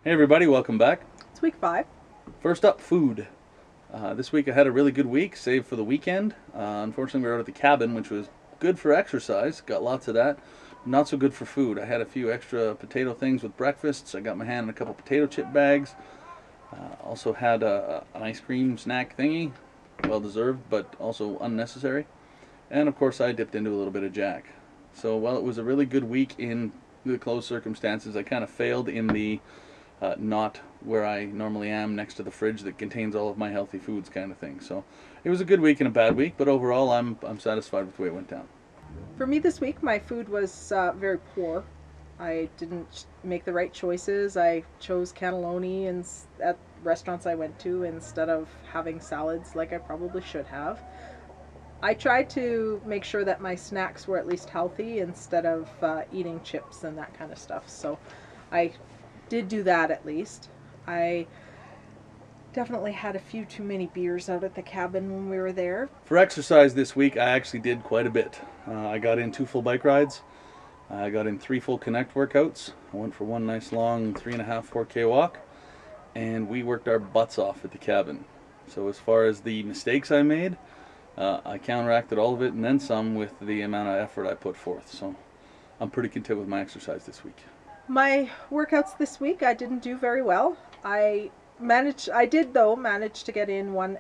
Hey everybody, welcome back. It's week 5. First up, food. This week I had a really good week, save for the weekend. Unfortunately, we were out at the cabin, which was good for exercise. Got lots of that. Not so good for food. I had a few extra potato things with breakfasts. I got my hand in a couple potato chip bags. Also had an ice cream snack thingy. Well deserved, but also unnecessary. And of course, I dipped into a little bit of Jack. So while it was a really good week in the closed circumstances, I kind of failed in the not where I normally am, next to the fridge that contains all of my healthy foods kind of thing. So it was a good week and a bad week, but overall I'm satisfied with the way it went down. For me this week, my food was very poor. I didn't make the right choices. I chose cannelloni at restaurants I went to instead of having salads like I probably should have. I tried to make sure that my snacks were at least healthy instead of eating chips and that kind of stuff. So I did do that at least. I definitely had a few too many beers out at the cabin when we were there. For exercise this week, I actually did quite a bit. I got in 2 full bike rides. I got in 3 full Connect workouts. I went for one nice long 3.5, 4K walk. And we worked our butts off at the cabin. So as far as the mistakes I made, I counteracted all of it and then some with the amount of effort I put forth. So I'm pretty content with my exercise this week. My workouts this week, I didn't do very well. I did though manage to get in 1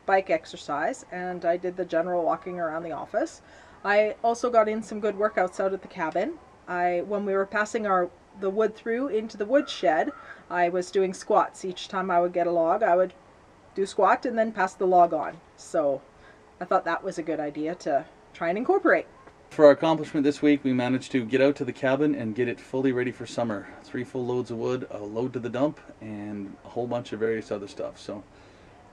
bike exercise, and I did the general walking around the office. I also got in some good workouts out at the cabin. When we were passing the wood through into the wood shed, I was doing squats. Each time I would get a log, I would do squat and then pass the log on. So I thought that was a good idea to try and incorporate. For our accomplishment this week, we managed to get out to the cabin and get it fully ready for summer. 3 full loads of wood, a load to the dump, and a whole bunch of various other stuff. So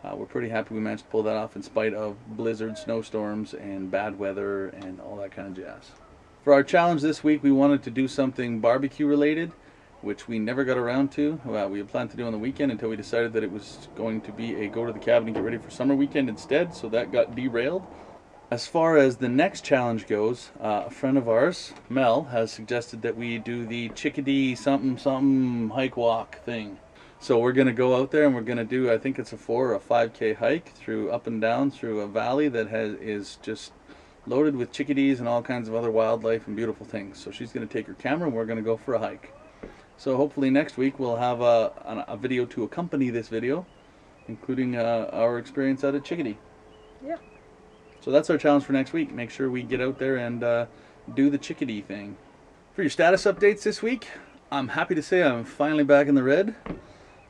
we're pretty happy we managed to pull that off in spite of blizzards, snowstorms, and bad weather, and all that kind of jazz. For our challenge this week, we wanted to do something barbecue related, which we never got around to. We had planned to do on the weekend until we decided that it was going to be a go to the cabin and get ready for summer weekend instead, so that got derailed. As far as the next challenge goes, a friend of ours, Mel, has suggested that we do the Chickadee something something hike walk thing. So we're going to go out there and we're going to do, I think it's a 4 or a 5K hike through up and down through a valley that is just loaded with chickadees and all kinds of other wildlife and beautiful things. So she's going to take her camera and we're going to go for a hike. So hopefully next week we'll have a video to accompany this video, including our experience out at Chickadee. Yeah. So that's our challenge for next week. Make sure we get out there and do the Chickadee thing. For your status updates this week, I'm happy to say I'm finally back in the red.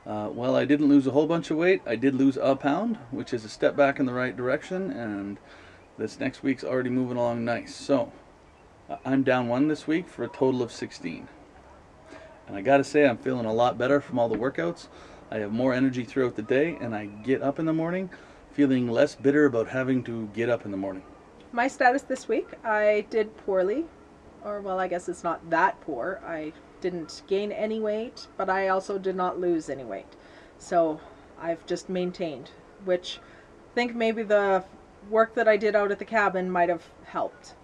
While I didn't lose a whole bunch of weight, I did lose a pound, which is a step back in the right direction, and this next week's already moving along nice. So I'm down 1 this week for a total of 16. And I gotta say, I'm feeling a lot better from all the workouts. I have more energy throughout the day, and I get up in the morning feeling less bitter about having to get up in the morning. My status this week, I did poorly, or well, I guess it's not that poor. I didn't gain any weight, but I also did not lose any weight. So I've just maintained, which I think maybe the work that I did out at the cabin might have helped.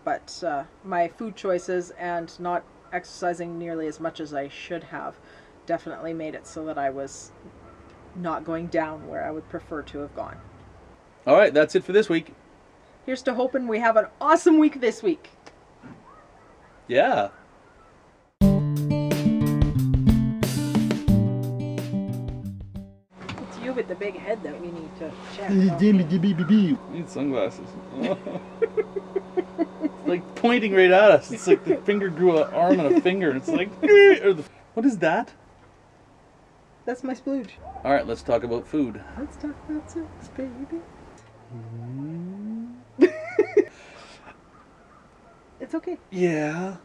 But my food choices and not exercising nearly as much as I should have definitely made it so that I was not going down where I would prefer to have gone. All right, that's it for this week. Here's to hoping we have an awesome week this week. Yeah. It's you with the big head that we need to check. You need sunglasses. It's like pointing right at us. It's like the finger grew an arm and a finger. And it's like, what is that? That's my splooge. All right, let's talk about food. Let's talk about sex, baby. It's okay. Yeah.